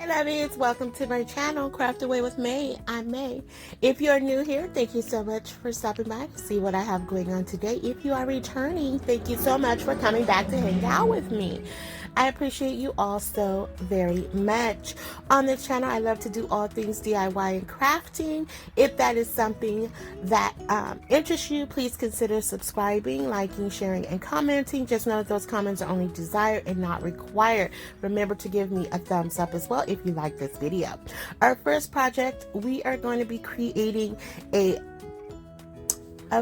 lovies, welcome to my channel, Craft Away with May. I'm May. If you're new here, thank you so much for stopping by to see what I have going on today. If you are returning, thank you so much for coming back to hang out with me. I appreciate you all so very much. On this channel, I love to do all things DIY and crafting. If that is something that interests you, please consider subscribing, liking, sharing, and commenting. Just know that those comments are only desired and not required. Remember to give me a thumbs up as well if you like this video. Our first project, we are going to be creating a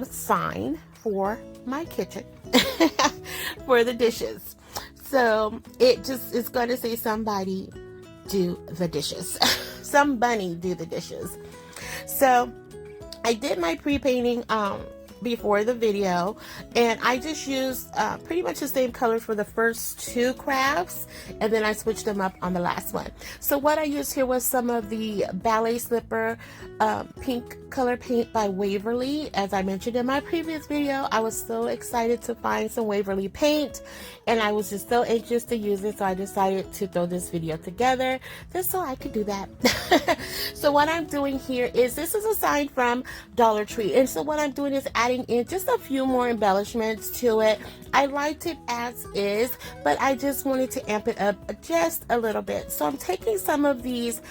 sign for my kitchen for the dishes. So it just is going to say somebody do the dishes. Some bunny do the dishes. So I did my pre-painting before the video, and I just used pretty much the same color for the first two crafts, and then I switched them up on the last one. So what I used here was some of the ballet slipper pink color paint by Waverly. As I mentioned in my previous video, I was so excited to find some Waverly paint, and I was just so anxious to use it, so I decided to throw this video together just so I could do that. So what I'm doing here is, this is a sign from Dollar Tree, and so what I'm doing is adding in just a few more embellishments to it. I liked it as is, but I just wanted to amp it up just a little bit. So I'm taking some of these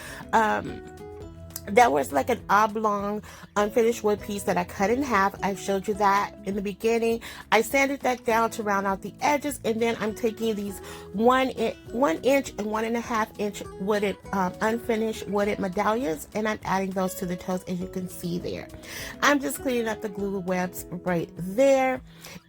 that was like an oblong unfinished wood piece that I cut in half. I showed you that in the beginning. I sanded that down to round out the edges, and then I'm taking these 1 inch and 1.5 inch wooded unfinished wooded medallions, and I'm adding those to the toes, as you can see there. I'm just cleaning up the glue webs right there,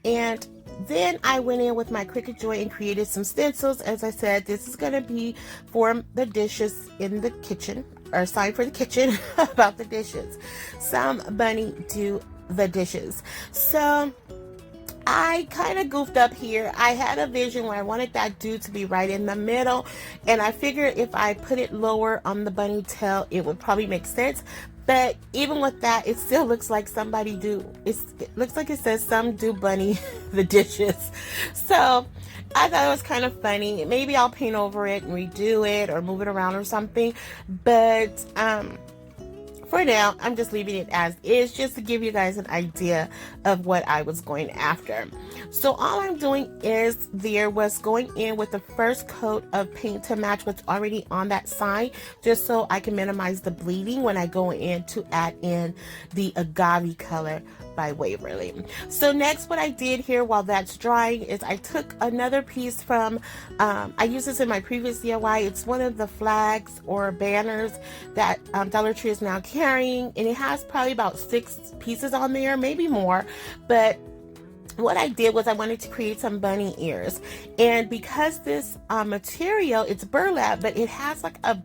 and then I went in with my Cricut Joy and created some stencils. As I said, this is going to be for the dishes in the kitchen, or a sign for the kitchen about the dishes. Some bunny do the dishes. So I kind of goofed up here. I had a vision where I wanted that dude to be right in the middle, and I figured if I put it lower on the bunny tail, it would probably make sense. But even with that, it still looks like somebody it looks like it says some do bunny the dishes. So I thought it was kind of funny. Maybe I'll paint over it and redo it or move it around or something. But for now, I'm just leaving it as is, just to give you guys an idea of what I was going after. So all I'm doing is going in with the first coat of paint to match what's already on that sign, just so I can minimize the bleeding when I go in to add in the agave color by Waverly. So next, what I did here while that's drying is I took another piece from, I used this in my previous DIY. It's one of the flags or banners that Dollar Tree is now carrying, and it has probably about 6 pieces on there, maybe more. But what I did was I wanted to create some bunny ears, and because this material, it's burlap, but it has like a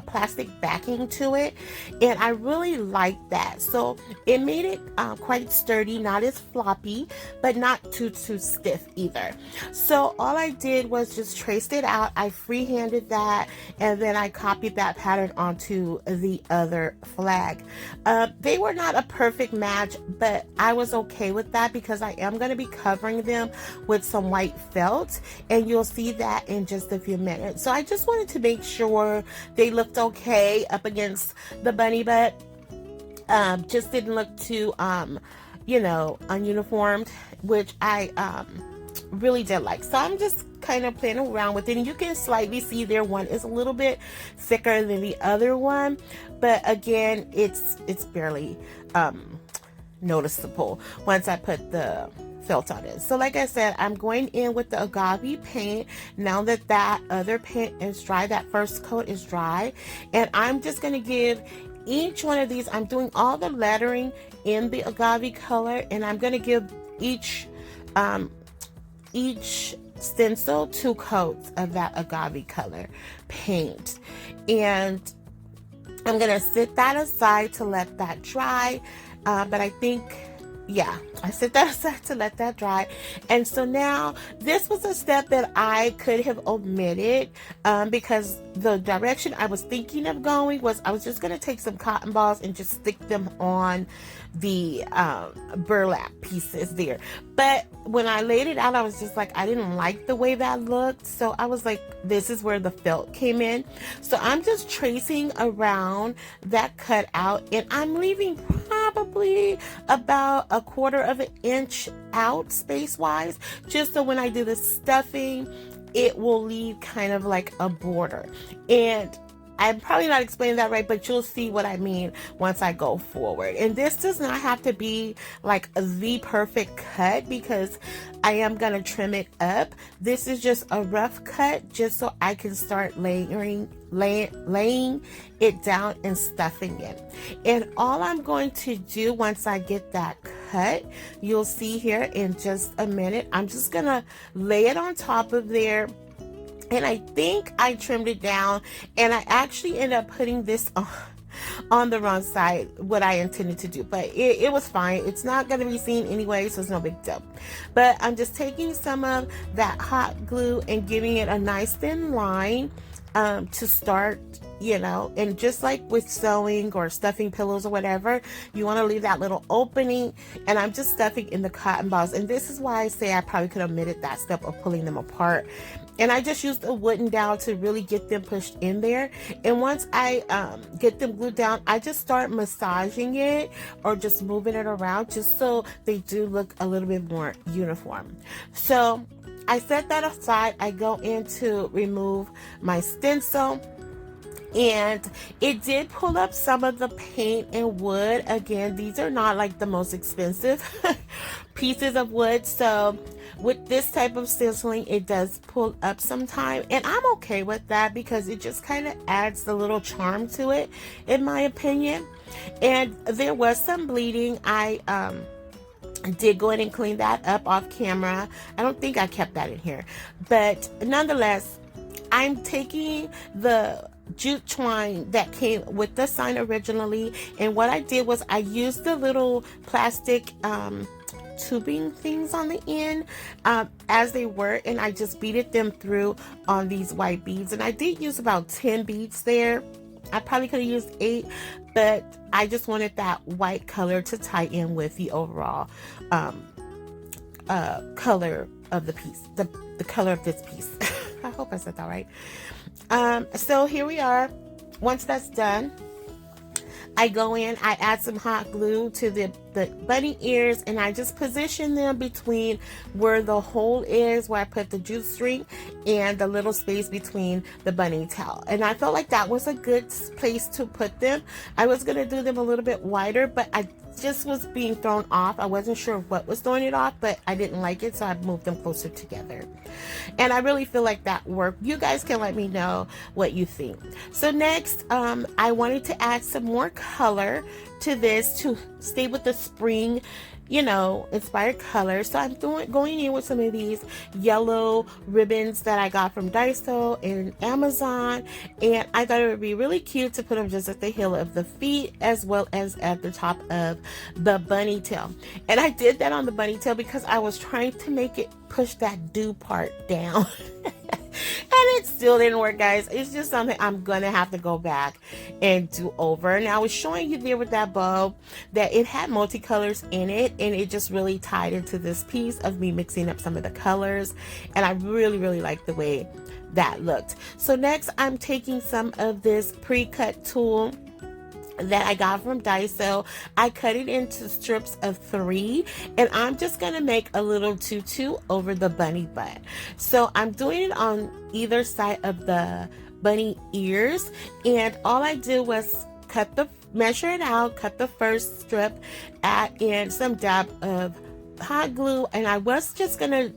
plastic backing to it, and I really like that. So it made it quite sturdy, not as floppy, but not too stiff either. So all I did was just traced it out. I freehanded that, and then I copied that pattern onto the other flag. They were not a perfect match, but I was okay with that because I am going to be covering them with some white felt, and you'll see that in just a few minutes. So I just wanted to make sure they looked okay up against the bunny, but just didn't look too ununiformed, which I really did like. So I'm just kind of playing around with it, and you can slightly see there one is a little bit thicker than the other one, but again, it's barely noticeable once I put the felt on it. So like I said, I'm going in with the agave paint now that that other paint is dry, that first coat is dry, and I'm just going to give each one of these, I'm doing all the lettering in the agave color, and I'm going to give each stencil 2 coats of that agave color paint, and I'm going to sit that aside to let that dry. But I think yeah, I set that aside to let that dry. And so now this was a step that I could have omitted, because the direction I was thinking of going was I was just going to take some cotton balls and just stick them on the burlap pieces there. But when I laid it out, I was just like, I didn't like the way that looked. So I was like, this is where the felt came in. So I'm just tracing around that cutout, and I'm leaving probably about a 1/4 inch out space wise, just so when I do the stuffing, it will leave kind of like a border. And I'm probably not explaining that right, but you'll see what I mean once I go forward. And this does not have to be like the perfect cut, because I am going to trim it up. This is just a rough cut, just so I can start laying it down and stuffing it. And all I'm going to do once I get that cut, you'll see here in just a minute, I'm just going to lay it on top of there. And I think I trimmed it down, and I actually ended up putting this on the wrong side, what I intended to do, but it was fine. It's not going to be seen anyway, so it's no big deal. But I'm just taking some of that hot glue and giving it a nice thin line to start, you know. And just like with sewing or stuffing pillows or whatever, you want to leave that little opening. And I'm just stuffing in the cotton balls, and this is why I say I probably could have omitted that step of pulling them apart. And I just used a wooden dowel to really get them pushed in there. And once I get them glued down, I just start massaging it or just moving it around, just so they do look a little bit more uniform. So I set that aside. I go in to remove my stencil, and it did pull up some of the paint and wood. Again, these are not like the most expensive pieces of wood, so with this type of stenciling, it does pull up some time, and I'm okay with that because it just kind of adds a little charm to it, in my opinion. And there was some bleeding. I did go in and clean that up off camera. I don't think I kept that in here, but nonetheless, I'm taking the jute twine that came with the sign originally, and what I did was I used the little plastic tubing things on the end as they were, and I just beaded them through on these white beads. And I did use about 10 beads there. I probably could have used 8, but I just wanted that white color to tie in with the overall color of the piece, the color of this piece. I hope I said that right. So here we are. Once that's done, I go in, I add some hot glue to the bunny ears, and I just position them between where the hole is, where I put the jute string, and the little space between the bunny tail. And I felt like that was a good place to put them. I was going to do them a little bit wider, but I just was being thrown off. I wasn't sure what was throwing it off, but I didn't like it, so I moved them closer together. And I really feel like that worked. You guys can let me know what you think. So next, I wanted to add some more color to this to stay with the spring, you know, inspired color. So I'm going in with some of these yellow ribbons that I got from Daiso and Amazon, and I thought it would be really cute to put them just at the heel of the feet as well as at the top of the bunny tail. And I did that on the bunny tail because I was trying to make it push that do part down. And it still didn't work, guys. It's just something I'm gonna have to go back and do over. Now, I was showing you there with that bow that it had multicolors in it, and it just really tied into this piece of me mixing up some of the colors, and I really like the way that looked. So next, I'm taking some of this pre-cut tool that I got from Daiso. I cut it into strips of 3, and I'm just gonna make a little tutu over the bunny butt. So I'm doing it on either side of the bunny ears, and all I did was measure it out, cut the first strip, add in some dab of hot glue, and I was just gonna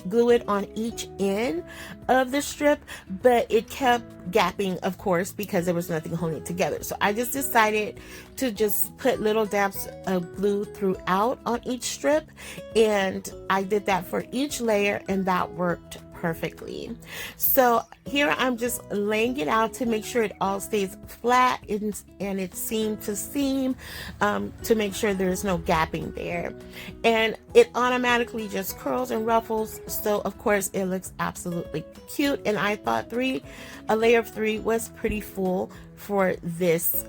glue it on each end of the strip, but it kept gapping, of course, because there was nothing holding it together. So I just decided to just put little dabs of glue throughout on each strip, and I did that for each layer, and that worked perfectly. So here I'm just laying it out to make sure it all stays flat and it's seam to seam, to make sure there's no gapping there. And it automatically just curls and ruffles, so of course it looks absolutely cute. And I thought a layer of 3 was pretty full for this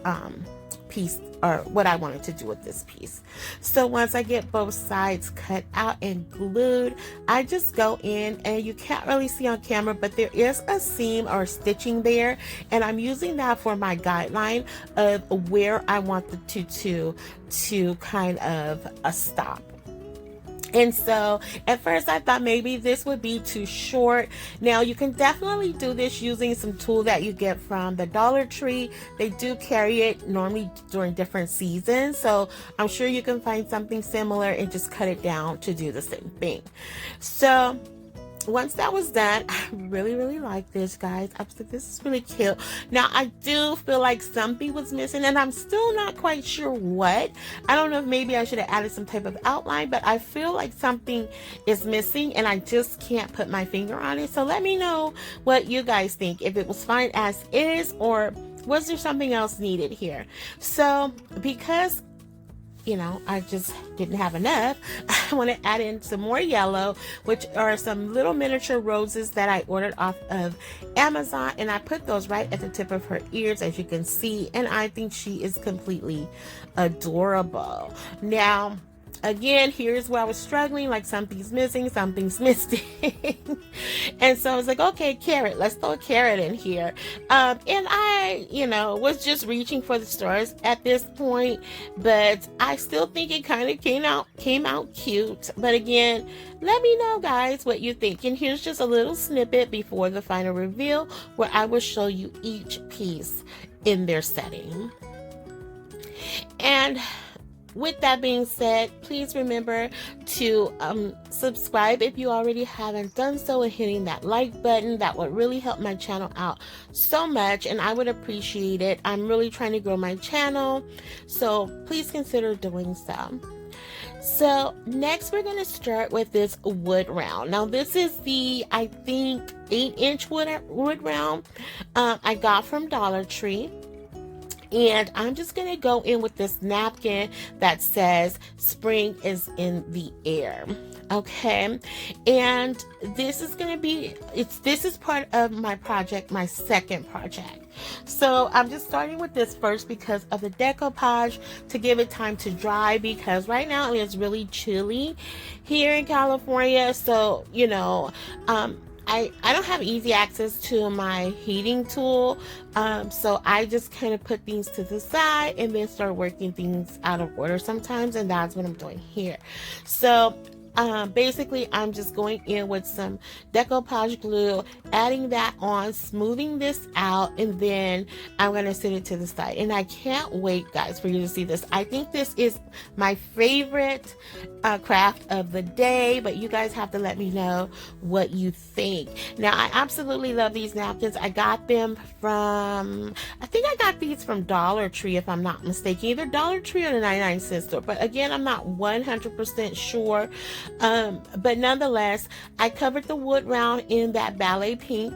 piece, or what I wanted to do with this piece. So once I get both sides cut out and glued, I just go in, and you can't really see on camera, but there is a seam or stitching there, and I'm using that for my guideline of where I want the tutu to kind of stop. And so at first I thought maybe this would be too short. Now you can definitely do this using some tool that you get from the Dollar Tree. They do carry it normally during different seasons, so I'm sure you can find something similar and just cut it down to do the same thing. So once that was done, I really like this, guys. I was like, this is really cute. Now I do feel like something was missing, and I'm still not quite sure what. I don't know if maybe I should have added some type of outline, but I feel like something is missing and I just can't put my finger on it. So let me know what you guys think, if it was fine as is or was there something else needed here. So because I just didn't have enough, I want to add in some more yellow, which are some little miniature roses that I ordered off of Amazon, and I put those right at the tip of her ears, as you can see, and I think she is completely adorable. Now again, here's where I was struggling, like something's missing. And so I was like, okay, carrot, let's throw a carrot in here. And I, was just reaching for the stars at this point, but I still think it kind of came out cute. But again, let me know, guys, what you think. And here's just a little snippet before the final reveal where I will show you each piece in their setting. And with that being said, please remember to subscribe if you already haven't done so, and hitting that like button. That would really help my channel out so much, and I would appreciate it. I'm really trying to grow my channel, so please consider doing so. So next we're going to start with this wood round. Now this is the, I think, 8-inch wood round I got from Dollar Tree. And I'm just going to go in with this napkin that says spring is in the air. Okay. And this is going to be, this is part of my project, my second project. So I'm just starting with this first because of the decoupage, to give it time to dry, because right now it is really chilly here in California. So, I don't have easy access to my heating tool, so I just kind of put things to the side and then start working things out of order sometimes, and that's what I'm doing here. So basically I'm just going in with some decoupage glue, adding that on, smoothing this out, and then I'm going to set it to the side. And I can't wait, guys, for you to see this. I think this is my favorite craft of the day, but you guys have to let me know what you think. Now I absolutely love these napkins. I got them from, I think I got these from Dollar Tree, if I'm not mistaken, either Dollar Tree or the 99-cent store, but again, I'm not 100% sure. But nonetheless, I covered the wood round in that ballet pink,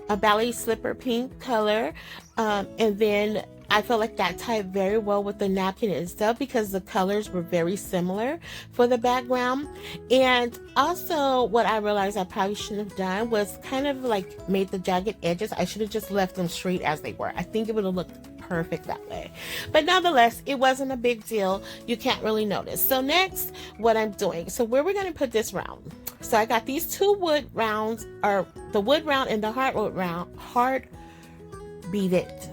a ballet slipper pink color, and then I felt like that tied very well with the napkin itself because the colors were very similar for the background. And also what I realized I probably shouldn't have done was kind of like made the jagged edges. I should have just left them straight as they were. I think it would have looked perfect that way. But nonetheless, it wasn't a big deal. You can't really notice. So next, what I'm doing. So where we're going to put this round. So I got these two wood rounds, or the wood round and the hardwood round, beat it.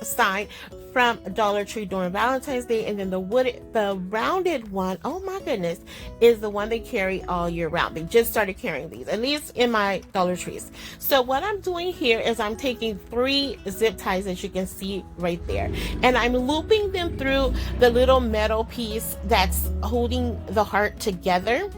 Sign from Dollar Tree during Valentine's Day, and then the rounded one, oh my goodness, is the one they carry all year round. They just started carrying these, at least in my Dollar Trees. So what I'm doing here is I'm taking 3 zip ties, as you can see right there, and I'm looping them through the little metal piece that's holding the heart together.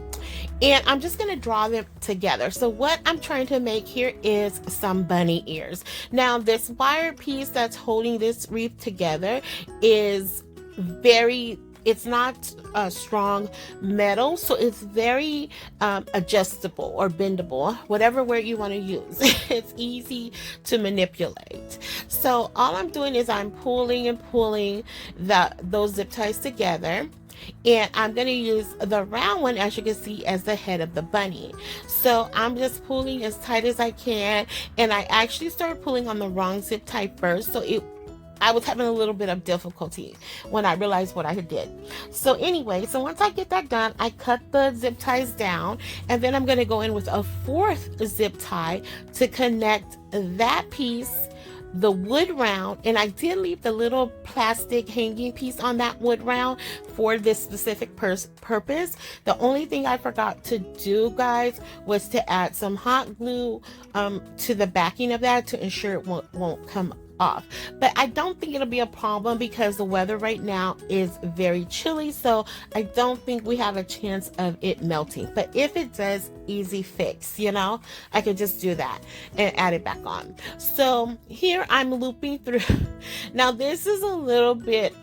And I'm just going to draw them together. So what I'm trying to make here is some bunny ears. Now this wire piece that's holding this wreath together is very it's not a strong metal, so it's very adjustable or bendable, whatever word you want to use. It's easy to manipulate. So all I'm doing is I'm pulling and pulling those zip ties together. And I'm going to use the round one, as you can see, as the head of the bunny. So I'm just pulling as tight as I can. And I actually started pulling on the wrong zip tie first. So I was having a little bit of difficulty when I realized what I had did. So anyway, so once I get that done, I cut the zip ties down. And then I'm going to go in with a fourth zip tie to connect that piece, the wood round, and I did leave the little plastic hanging piece on that wood round for this specific purpose. The only thing I forgot to do, guys, was to add some hot glue to the backing of that to ensure it won't come off. But I don't think it'll be a problem because the weather right now is very chilly, so I don't think we have a chance of it melting. But if it does, easy fix, you know, I could just do that and add it back on. So here I'm looping through. Now this is a little bit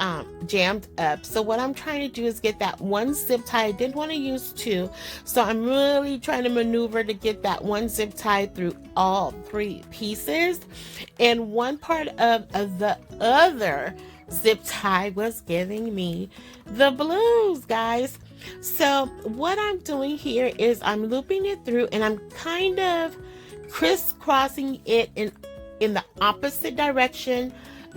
jammed up, so what I'm trying to do is get that one zip tie. I didn't want to use two, so I'm really trying to maneuver to get that one zip tie through all three pieces. And one part of the other zip tie was giving me the blues, guys. So what I'm doing here is I'm looping it through and I'm kind of crisscrossing it in the opposite direction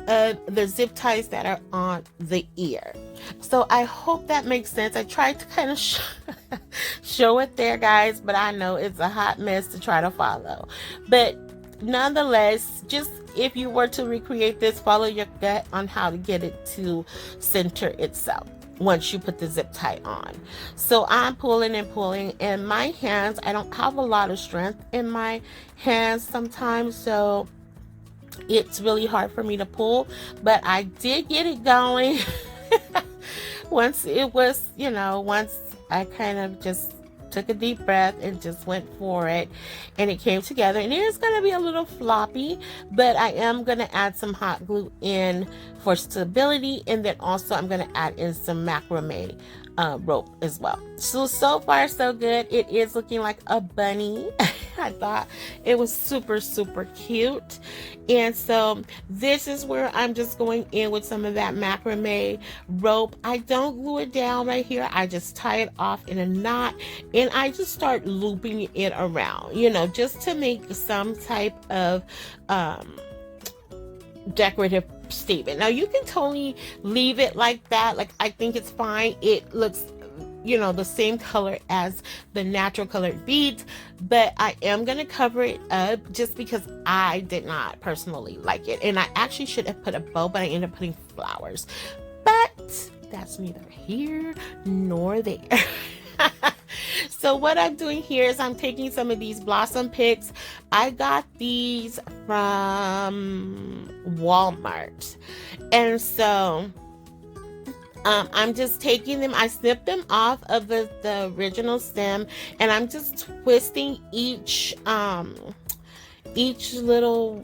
of the zip ties that are on the ear. So I hope that makes sense. I tried to kind of show it there, guys, but I know it's a hot mess to try to follow. But nonetheless, just if you were to recreate this, follow your gut on how to get it to center itself once you put the zip tie on. So I'm pulling and pulling, and my hands, I don't have a lot of strength in my hands sometimes, so it's really hard for me to pull, but I did get it going. Once it was, you know, once I kind of just took a deep breath and just went for it, and it came together. And it is going to be a little floppy, but I am going to add some hot glue in for stability, and then also I'm going to add in some macrame rope as well. So far so good. It is looking like a bunny. I thought it was super cute. And so this is where I'm just going in with some of that macrame rope. I don't glue it down right here. I just tie it off in a knot, and I just start looping it around, you know, just to make some type of decorative statement. Now you can totally leave it like that. Like, I think it's fine. It looks, you know, the same color as the natural colored beads, but I am going to cover it up just because I did not personally like it. And I actually should have put a bow, but I ended up putting flowers. But that's neither here nor there. So what I'm doing here is I'm taking some of these blossom picks. I got these from Walmart. And so I'm just taking them, I snipped them off of the original stem, and I'm just twisting each little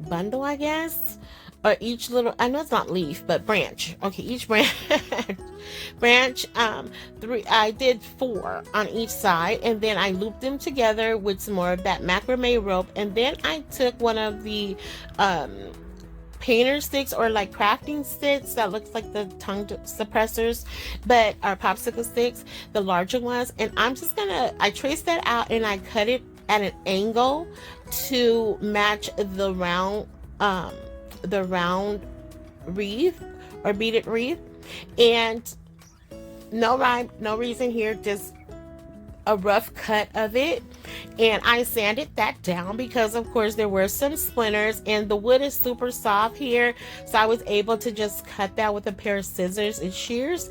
bundle, I guess, or each little, I know it's not leaf, but branch. Okay, each branch, I did 4 on each side, and then I looped them together with some more of that macrame rope, and then I took one of the painter sticks, or like crafting sticks that looks like the tongue suppressors, but are popsicle sticks, the larger ones, and I'm just gonna, I traced that out and I cut it at an angle to match the round wreath or beaded wreath. And no rhyme, no reason here, just a rough cut of it. And I sanded that down because of course there were some splinters, and the wood is super soft here, so I was able to just cut that with a pair of scissors and shears.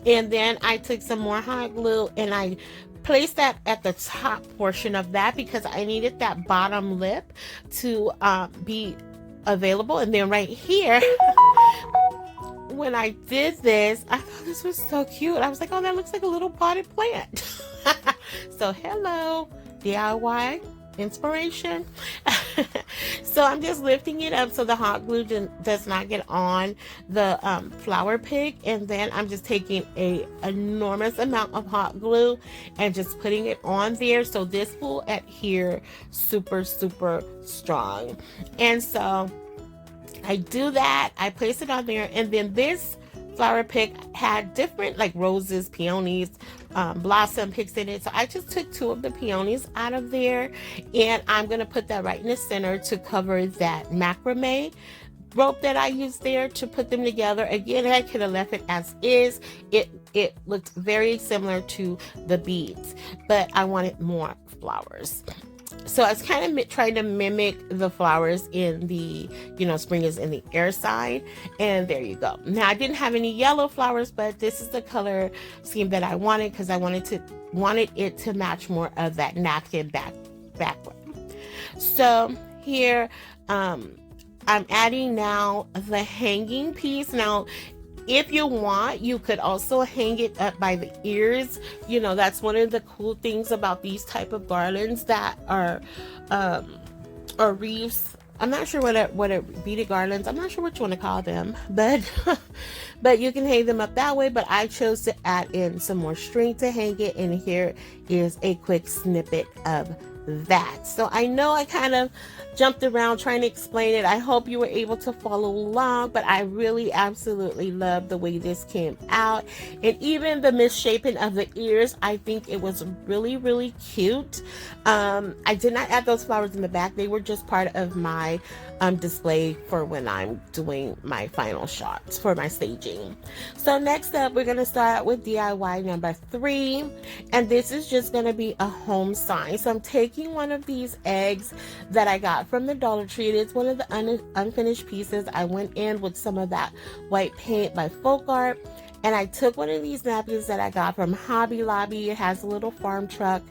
And then I took some more hot glue and I placed that at the top portion of that because I needed that bottom lip to be available. And then right here, when I did this, I thought this was so cute. I was like, oh, that looks like a little potted plant. So hello, DIY inspiration. So I'm just lifting it up so the hot glue does not get on the flower pick, and then I'm just taking a enormous amount of hot glue and just putting it on there, so this will adhere super strong. And so I do that, I place it on there, and then this flower pick had different like roses, peonies, blossom picks in it. So I just took 2 of the peonies out of there, and I'm going to put that right in the center to cover that macrame rope that I used there to put them together. Again, I could have left it as is. It looked very similar to the beads, but I wanted more flowers. So I was kind of trying to mimic the flowers in the, spring is in the air sign. And there you go. Now I didn't have any yellow flowers, but this is the color scheme that I wanted, because I wanted it to match more of that napkin background. So here, I'm adding now the hanging piece. Now, if you want, you could also hang it up by the ears. That's one of the cool things about these type of garlands that are or wreaths. I'm not sure what a beaded garlands. I'm not sure what you want to call them, but but you can hang them up that way. But I chose to add in some more string to hang it, and here is a quick snippet of that. So I know I kind of jumped around trying to explain it. I hope you were able to follow along, but I really absolutely love the way this came out. And even the misshapen of the ears, I think it was really cute. I did not add those flowers in the back. They were just part of my display for when I'm doing my final shots for my staging. So next up, we're going to start with DIY number 3, and this is just going to be a home sign. So I'm taking one of these eggs that I got from the Dollar Tree. It is one of the unfinished pieces. I went in with some of that white paint by Folk Art, and I took one of these napkins that I got from Hobby Lobby. It has a little farm truck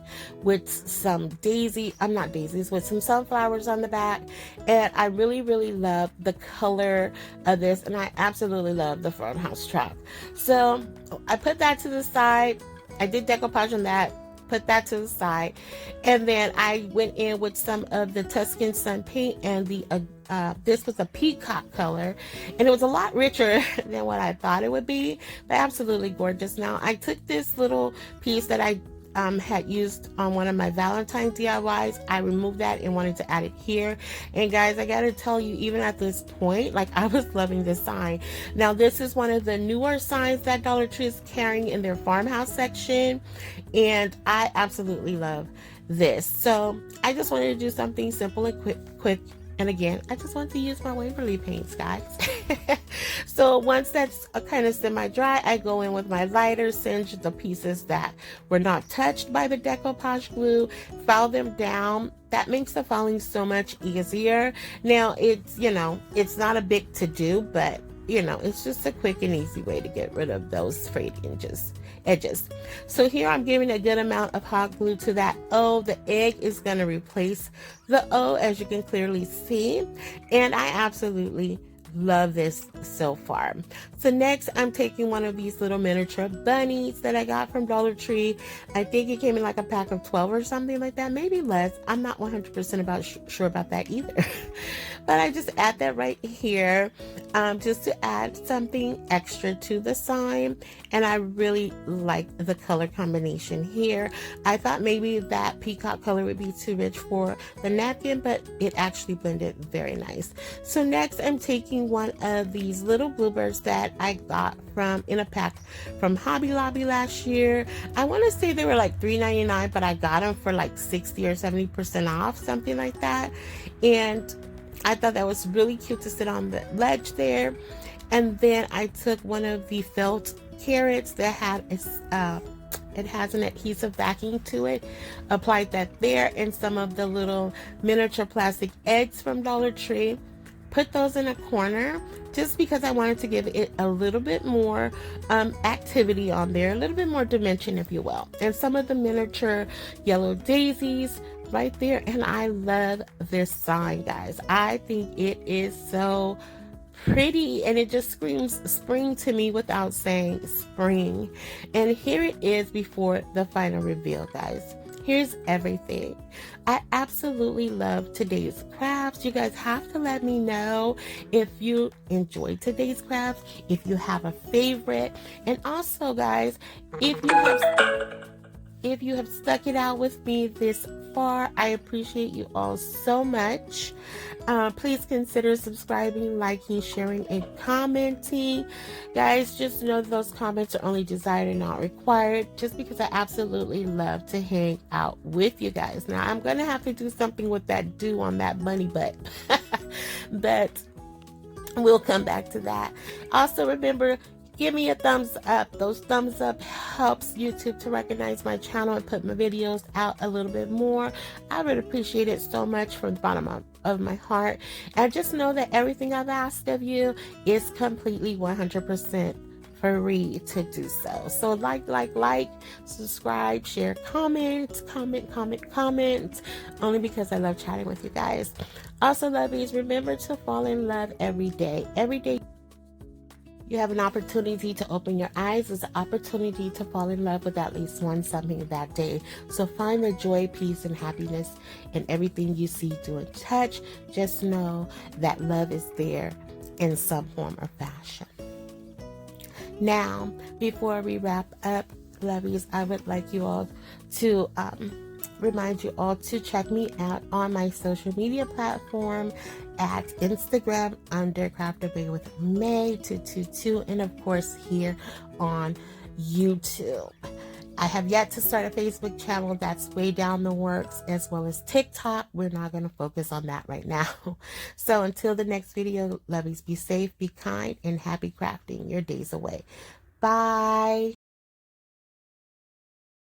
with some with some sunflowers on the back. And I really love the color of this. And I absolutely love the Farmhouse truck. So I put that to the side. I did decoupage on that. Put that to the side, and then I went in with some of the Tuscan Sun paint, and this was a peacock color, and it was a lot richer than what I thought it would be, but absolutely gorgeous. Now I took this little piece that I had used on one of my Valentine's DIYs. I removed that and wanted to add it here. And guys, I gotta tell you, even at this point, like, I was loving this sign. Now this is one of the newer signs that Dollar Tree is carrying in their Farmhouse section, and I absolutely love this. So I just wanted to do something simple and quick. And again, I just want to use my Waverly paints, guys. So once that's kind of semi-dry, I go in with my lighter, singe the pieces that were not touched by the decoupage glue, file them down. That makes the filing so much easier. Now, it's not a big to-do, but it's just a quick and easy way to get rid of those frayed edges. So here I'm giving a good amount of hot glue to that O. The egg is going to replace the O, as you can clearly see, and I absolutely love this so far. So next, I'm taking one of these little miniature bunnies that I got from Dollar Tree. I think it came in like a pack of 12 or something like that, maybe less. I'm not 100% sure about that either. But I just add that right here, just to add something extra to the sign. And I really like the color combination here. I thought maybe that peacock color would be too rich for the napkin, but it actually blended very nice. So next, I'm taking one of these little bluebirds that I got in a pack from Hobby Lobby last year. I want to say they were like $3.99, but I got them for like 60 or 70% off, something like that. And I thought that was really cute to sit on the ledge there. And then I took one of the felt carrots that had it has an adhesive backing to it, applied that there, and some of the little miniature plastic eggs from Dollar Tree. Put those in a corner just because I wanted to give it a little bit more activity on there, a little bit more dimension, if you will. And some of the miniature yellow daisies right there. And I love this sign, guys. I think it is so pretty, and it just screams spring to me without saying spring. And here it is before the final reveal, guys. Here's everything. I absolutely love today's crafts. You guys have to let me know if you enjoyed today's crafts, if you have a favorite, and also, guys, if you have stuck it out with me this far, I appreciate you all so much. Please consider subscribing, liking, sharing, and commenting. Guys, just know those comments are only desired and not required, just because I absolutely love to hang out with you guys. Now, I'm going to have to do something with that dew on that bunny butt, but we'll come back to that. Also, remember, give me a thumbs up. Those thumbs up helps YouTube to recognize my channel and put my videos out a little bit more. I would appreciate it so much from the bottom of my heart. And just know that everything I've asked of you is completely 100% free to do so. So like, subscribe, share, comment, only because I love chatting with you guys. Also, lovies, remember to fall in love every day. Every day you have an opportunity to open your eyes. There's an opportunity to fall in love with at least one something that day. So find the joy, peace, and happiness in everything you see, do, and touch. Just know that love is there in some form or fashion. Now, before we wrap up, lovies, I would like you all to remind you all to check me out on my social media platform at Instagram under Craft Away with May 222, and of course here on YouTube. I have yet to start a Facebook channel. That's way down the works, as well as TikTok. We're not going to focus on that right now. So until the next video, lovies, be safe, be kind, and happy crafting your days away. Bye.